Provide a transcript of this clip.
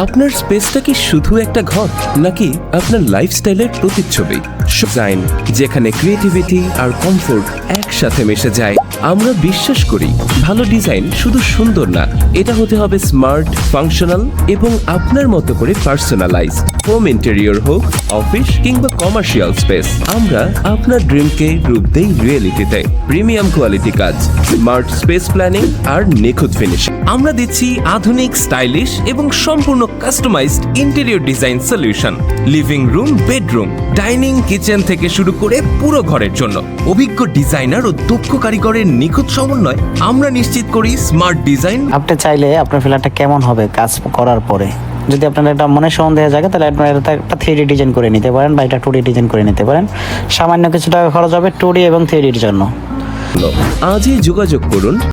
আপনার স্পেসটা কি শুধু একটা ঘর, নাকি আপনার লাইফস্টাইলের প্রতিচ্ছবি? ডিজাইন যেখানে ক্রিয়েটিভিটি আর কমফোর্ট একসাথে মিশে যায়। আমরা বিশ্বাস করি ভালো ডিজাইন শুধু সুন্দর না, এটা হতে হবে স্মার্ট, ফাংশনাল এবং আপনার মতো করে পার্সোনালাইজ। হোম ইন্টেরিয়র হোক, অফিস কিংবা কমার্শিয়াল স্পেস, আমরা আপনার ড্রিমকে রূপ দেই রিয়েলিটিতে। প্রিমিয়াম কোয়ালিটি কাজ, স্মার্ট স্পেস প্ল্যানিং আর নিখুঁত ফিনিশিং। আমরা দিচ্ছি আধুনিক, স্টাইলিশ এবং সম্পূর্ণ customised interior design solution. Living room, bedroom, dining, kitchen থেকে শুরু করে পুরো ঘরের জন্য অভিজ্ঞ ডিজাইনার ও দক্ষ কারিগরের নিখুঁত সমন্বয় আমরা নিশ্চিত করি স্মার্ট ডিজাইন। আপনি চাইলে আপনার ফ্ল্যাটটা কেমন হবে কাজ করার পরে, যদি আপনার একটা মনে সন্দেহ জায়গা, তাহলে আপনার একটা 3D ডিজাইন করে নিতে পারেন বা এটা 2D ডিজাইন করে নিতে পারেন। সামান্য কিছু টাকা খরচ হবে 2D এবং 3D এর জন্য। আজই যোগাযোগ করুন